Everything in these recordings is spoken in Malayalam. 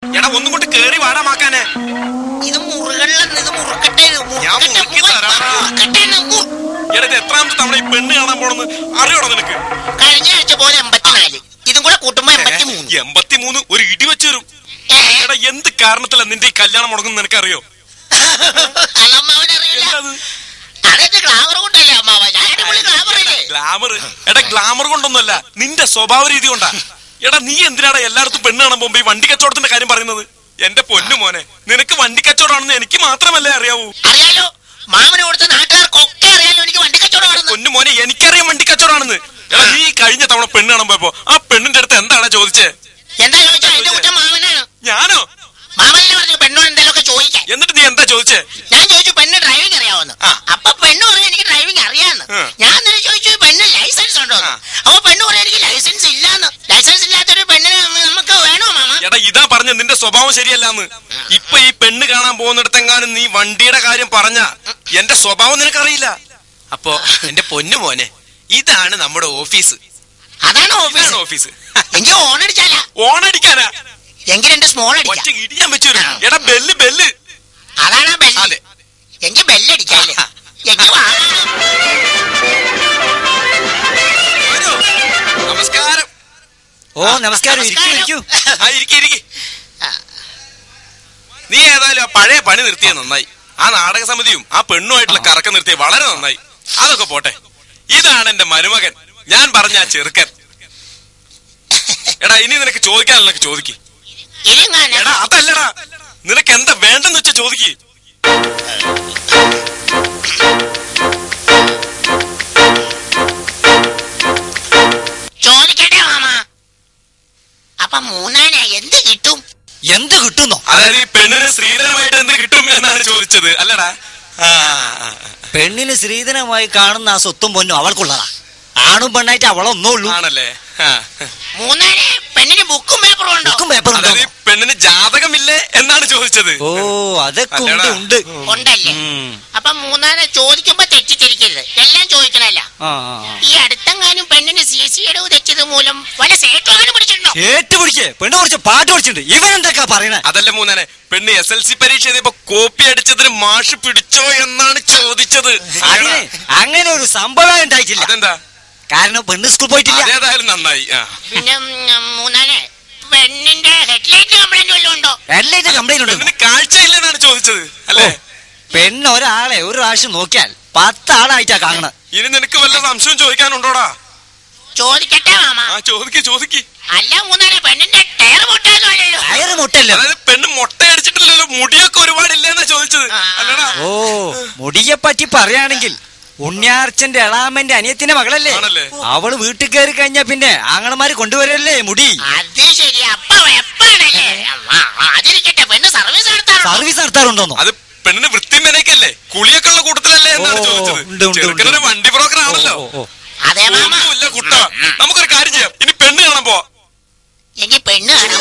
എടാ ഒന്നും കൊണ്ട് കേറി വാടാമാക്കാനെ. ഇത് മുറുകളിലെന്ന് ഇത് മുറുക്കട്ടെ. ഞാൻ മുറുക്കി തരാടാ. എടാ ഇത് എത്രാമത്തെ തവണ ഈ പെണ്ണ് കാണാൻ പോണെന്ന് അറിയണോ നിനക്ക്? കഴിഞ്ഞ ആഴ്ച പോലെ 84, ഇതും കൂടെ കൂട്ടുമ്പോ 83. 83 ഒരു ഇടി വെച്ചു തരും. എടാ എന്ത് കാരണത്തിലാ നിന്റെ ഈ കല്യാണം മുടങ്ങുന്ന നിനക്കറിയോ? ഗ്ലാമർ? എടാ ഗ്ലാമർ കൊണ്ടൊന്നുമല്ല, നിന്റെ സ്വഭാവ രീതി കൊണ്ടാ. എടാ നീ എന്തിനാടാ എല്ലായിടത്തും പെണ്ണ് കാണാൻ പോകുമ്പോ ഈ വണ്ടി കച്ചവടത്തിന്റെ കാര്യം പറയുന്നത്? എന്റെ പൊന്നു മോനെ, നിനക്ക് വണ്ടി കച്ചവടമാണെന്ന് എനിക്ക് മാത്രമല്ലേ അറിയാവൂ. അറിയാലോ, മാമനെ കൊടുത്ത നാട്ടുകാർക്കൊക്കെ അറിയാലോ എനിക്ക് വണ്ടി കച്ചവടമാണെന്ന്. പൊന്നു മോനെ, എനിക്കറിയാം വണ്ടി കച്ചവടമാണെന്ന്. എടാ നീ കഴിഞ്ഞ തവണ പെണ്ണ് കാണാൻ പോയപ്പോ ആ പെണ്ണിന്റെ അടുത്ത് എന്താണ് ചോദിച്ചേ? എന്താ ചോദിച്ചാ? എന്റെ കുറ്റം മാമനാണ്. ഞാനോ? മാമനെ പറഞ്ഞു പെണ്ണോട് എന്തെങ്കിലുമൊക്കെ ചോദിക്കാൻ. എന്നിട്ട് നീ എന്താ ചോദിച്ചേ? ഞാൻ ചോദിച്ചു പെണ്ണ് ഡ്രൈവിംഗ് അറിയാവുന്നു. അപ്പൊ പെണ്ണ് പറഞ്ഞു എനിക്ക് ഡ്രൈവിംഗ് അറിയാന്ന്. ഞാൻ ചോദിച്ചു പെണ്ണ് ലൈസൻസ് ഉണ്ടോ? അപ്പൊ പെണ്ണ് പറഞ്ഞു എനിക്ക് ലൈസൻസ് ഇല്ലാന്ന്. ലൈസൻസ് ഇല്ലാത്തൊരു പെണ്ണിന് നമുക്ക് വേണോ മാമ? എടാ ഇതാ പറഞ്ഞ നിന്റെ സ്വഭാവം ശരിയല്ലാന്ന്. ഇപ്പൊ ഈ പെണ്ണ് കാണാൻ പോകുന്നിടത്തെങ്ങാനും നീ വണ്ടിയുടെ കാര്യം പറഞ്ഞ എന്റെ സ്വഭാവം നിനക്കറിയില്ല. അപ്പൊ എന്റെ പൊന്നു മോനെ, ഇതാണ് നമ്മുടെ ഓഫീസ്. അതാണ് ഓഫീസ്? ഓഫീസ്. എനിക്ക് ഓണടിച്ചാലാ? ഓണടിക്കാനാ? എങ്കിൽ എന്റെ സ്മോൾ അടിക്കാം. ഇടിയാൻ വെച്ചു. എടാ ബെല്ല് ബെല്ല്. അതാണ് ബെല്ല്. അതെ, എനിക്ക് ബെല്ലടിക്കാല്ലേ. നമസ്കാരം. ഓ നമസ്കാരം. ഇരിക്കൂ. നീ ഏതായാലും ആ പഴയ പണി നിർത്തിയത് നന്നായി. ആ നാടക സമിതിയും ആ പെണ്ണുമായിട്ടുള്ള കറക്കം നിർത്തിയത് വളരെ നന്നായി. അതൊക്കെ പോട്ടെ, ഇതാണ് എന്റെ മരുമകൻ, ഞാൻ പറഞ്ഞ ആ ചെറുക്കൻ. എടാ ഇനി നിനക്ക് ചോദിക്കാനുള്ള ചോദിക്ക്. എടാ അതല്ലടാ, നിനക്ക് എന്താ വേണ്ടെന്ന് വെച്ചാ ചോദിക്ക്. ചോദിക്കട്ടെ മാമ? അപ്പൊ മൂന്നാന എന്ത് കിട്ടും? എന്ത് കിട്ടുന്നോ? അതായത് ഈ പെണ്ണിന് സ്ത്രീധനമായിട്ട് എന്ത് കിട്ടും എന്നാണ് ചോദിച്ചത് അല്ലടാ? പെണ്ണിന് സ്ത്രീധനമായി കാണുന്ന ആ സ്വത്തും പൊന്നും അവൾക്കുള്ളതാ. ആണും പെണ്ണായിട്ട് അവളൊന്നേ ഉള്ളൂ. ആണല്ലേ? മൂന്നാനെ പെണ്ണിന് ബുക്കും പേപ്പറും ഉണ്ടോ? ബുക്കും പേപ്പറും ഉണ്ടോ? പെണ്ണിന് ജാതകമില്ലേ എന്നാണ് ചോദിച്ചത്. ഓ അതൊക്കെ ഉണ്ട്. ഉണ്ടല്ലേ? അപ്പൊ മൂന്നാനെ ചോദിക്കുമ്പോ തെറ്റിച്ചിരിക്കരുത്, എല്ലാം ചോദിക്കണല്ല. ഈ അടുത്തെങ്ങാനും പെണ്ണിന് CC അടവ് തെറ്റത് മൂലം വല്ല സേറ്റുവാനും പിടിച്ചിട്ടുണ്ടോ? ഏറ്റുപിടിക്കേ പെണ്ണ് കുറച്ച് പാട്ട് പഠിച്ചിട്ടുണ്ട്. ഇവൻ എന്തൊക്കെ പറയണേ? അതല്ല മൂന്നാനെ, പെണ്ണ് SLC പരീക്ഷ എഴുതിയപ്പോ കോപ്പി അടിച്ചതിന് മാഷ് പിടിച്ചോ എന്നാണ് ചോദിച്ചത്. അങ്ങനെ ഒരു സംഭവം ഉണ്ടായിട്ടില്ല. അതെന്താ? കാരണം പെണ്ണ് സ്കൂൾ പോയിട്ടില്ല. അതേതായാലും നന്നായി. പിന്നെ മൂന്നാനെ പെണ്ണിന്റെ ഹെഡ്ലൈറ്റ് കംപ്ലൈന്റ് വല്ലതും ഉണ്ടോ? ഹെഡ്ലൈറ്റ് കംപ്ലൈന്റ് ഉണ്ടോ? പെണ്ണിന് കാഴ്ചയില്ലെന്നാണ് ചോദിച്ചത് അല്ലേ? പെണ്ണ് ഒരാളെ ഒരു പ്രാവശ്യം നോക്കിയാൽ 10 ആളായിട്ടാ കാണണം. ഇനി നിനക്ക് വല്ല സംശയം ചോദിക്കാനുണ്ടോടാ? ചോദിക്കട്ടെ മാമ? ചോദിക്ക്. അല്ല മൂന്നാനെ പെണ്ണിന്റെ ടയർ മുട്ടല്ലോ? ടയർ മുട്ടല്ലോ? അതായത് പെണ്ണ് മുട്ട അടിച്ചിട്ടില്ലല്ലോ, മുടിയൊക്കെ ഒരുപാടില്ലെന്നാ ചോദിച്ചത് അല്ലടാ? ഓ മുടിയെ പറ്റി പറയുകയാണെങ്കിൽ ഉണ്ണിയാർച്ചന്റെ എളാമന്റെ അനിയത്തിന്റെ മകളല്ലേ അവള്. വീട്ടിൽ കയറി കഴിഞ്ഞാ പിന്നെ ആങ്ങളമാര് കൊണ്ടുവരല്ലേ മുടി. അത് ശരി. അപ്പൊ എപ്പാണല്ലേ? അതിരിക്കട്ടെ, പെണ്ണ് സർവീസ് നടത്താറുണ്ടോന്നോ? അത് പെണ്ണിന് വൃത്തി മെനക്കല്ലേ, കുളിയൊക്കെ ഉള്ള കൂട്ടത്തിലല്ലേ എന്നാണ് ചോദിച്ചത്. വണ്ടി ബ്രോക്കർ ആണല്ലോ. അതെ മാമ. കുട്ട, നമുക്കൊരു കാര്യം ചെയ്യാം, ഇനി പെണ്ണ് കാണാൻ പോവാ. എനിക്ക് പെണ്ണ് കാണാൻ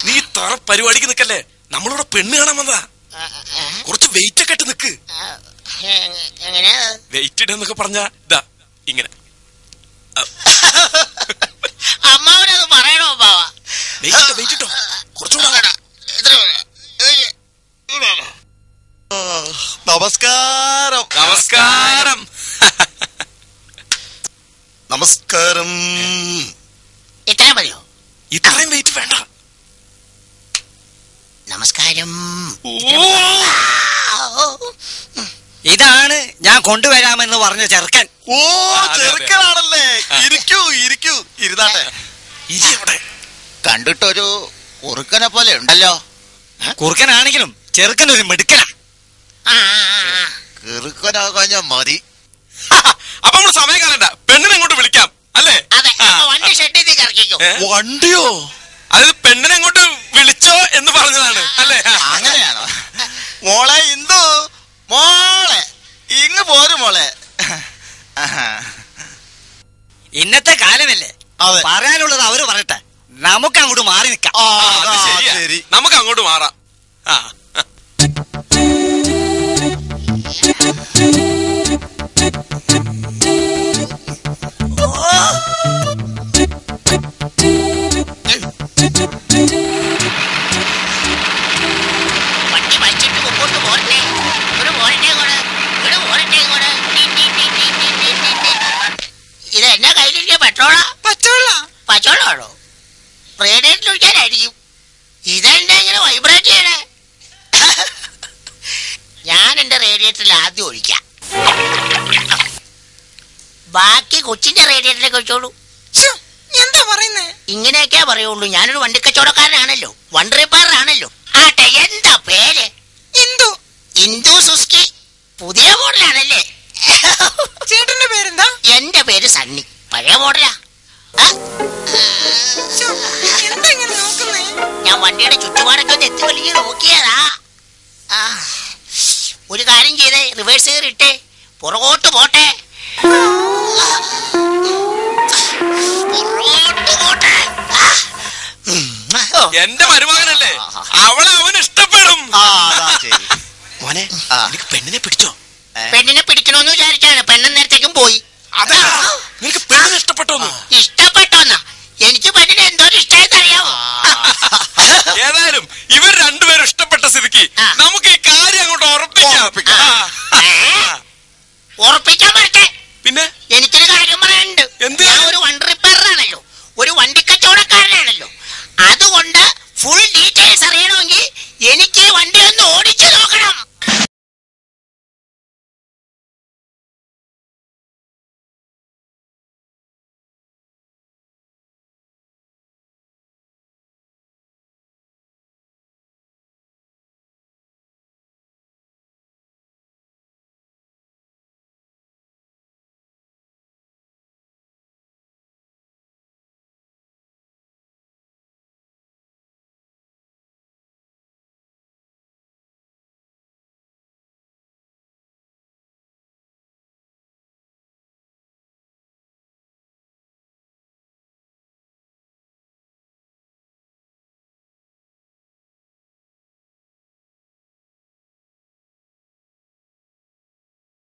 നീ തറ പരിപാടിക്ക് നിക്കല്ലേ, നമ്മളിവിടെ പെണ്ണ് കാണാൻ വന്നതാ. കുറച്ച് വെയിറ്റ് ഒക്കെ ഇട്ട് നിക്ക്. വെയിറ്റ് ഇടെന്നൊക്കെ പറഞ്ഞാ ഇതാ ഇങ്ങനെ. അമ്മാവനത് പറയണോ ബാവ? വെയിറ്റ് ഇട്ടോ, കുറച്ചുകൂടെ. നമസ്കാരം. നമസ്കാരം. നമസ്കാരം. ഇത്രയും മതിയോ? ഇത്രയും വെയിറ്റ് വേണ്ട. നമസ്കാരം. ഇതാണ് ഞാൻ കൊണ്ടുവരാമെന്ന് പറഞ്ഞ ചെറുക്കൻ. ഓ ചെറുക്കനാണല്ലേ? ഇരിക്കൂ ഇരുന്നാട്ടെ. കണ്ടിട്ടൊരു കുറുക്കനെ പോലെ ഉണ്ടല്ലോ. കുറുക്കനാണെങ്കിലും ചെറുക്കൻ ഒരു മിടുക്കനാ. കിറുക്കനാകാൻ മതി. അപ്പൊ നമ്മള് സമയം കാണണ്ട, പെണ്ണിനെ അങ്ങോട്ട് വിളിക്കാം അല്ലേ? വണ്ടി ഷെഡിൽ ഇറക്കിക്കോ. വണ്ടിയോ? അതായത് പെണ്ണിനെ അങ്ങോട്ട് വിളിച്ചോ എന്ന് പറഞ്ഞതാണ് അല്ലേ? അങ്ങനെയാണോ? മോളെ ഇന്ദു, മോളെ ഇങ്ങ് പോരും മോളെ. ഇന്നത്തെ കാലമല്ലേ, പറയാനുള്ളത് അവര് പറയട്ടെ, നമുക്ക് അങ്ങോട്ട് മാറി നിക്കാം. ശരി, നമുക്ക് അങ്ങോട്ട് മാറാം. വണ്ടി വലിച്ചിട്ട് മുമ്പോട്ട് പോരട്ടെ. ഇവിടെ പോരട്ടെ കൂടെ, ഇവിടെ പോരട്ടെ കൂടെ. ഇത് എന്നാ കയ്യിലിരിക്കുക? പെട്രോളാ? പച്ചവെള്ളമാണോ? റേഡിയേറ്ററിൽ ഒഴിക്കാനായിരിക്കും. ഇതെന്താ ഇങ്ങനെ വൈബ്രേറ്റ് ചെയ്യണേ? ഞാൻ എന്റെ റേഡിയേറ്ററിൽ ആദ്യം ഒഴിക്കാം. ബാക്കി കൊച്ചിന്റെ റേഡിയേറ്ററിലേക്ക് ഒഴിച്ചോളൂ. എന്താ പറയുന്നേ? ഇങ്ങനെയൊക്കെയാ പറയുള്ളൂ. ഞാനൊരു വണ്ടി കച്ചവടക്കാരനാണല്ലോ, വണ്ടി റിപ്പയറാണല്ലോ. ആട്ടെ, എന്താ പേര്? ഇന്ദു സുസ്കി. പുതിയ മോഡലാണല്ലേ? ചേട്ടന്റെ പേരെന്താ? എന്റെ പേര് സണ്ണി. പഴയ മോഡലാ. എന്താ ഇങ്ങനെ നോക്കുന്നേ? ഞാൻ വണ്ടിയുടെ ചുറ്റുപാടൊക്കെ ഒന്ന് എത്തി വലിയ നോക്കിയതാ. ഒരു കാര്യം ചെയ്തേ, റിവേഴ്സ് കയറിയിട്ടേ പുറകോട്ട് പോട്ടെ. എന്റെ മരുമകനല്ലേ, അവളെ അവന് ഇഷ്ടപ്പെടും. മോനെ എനിക്ക് പെണ്ണിനെ പിടിച്ചോ? പെണ്ണിനെ പിടിക്കണമെന്ന് വിചാരിച്ചാണ്. പെണ്ണൻ നേരത്തേക്കും പോയി. അതാ നിനക്ക് പെണ്ണിനെ ഇഷ്ടപ്പെട്ടോന്ന്? ഇഷ്ടപ്പെട്ടോന്നാ? എനിക്ക് പെണ്ണിനെ എന്തോരം ഇഷ്ടമായെന്ന് അറിയാമോ? ഏതായാലും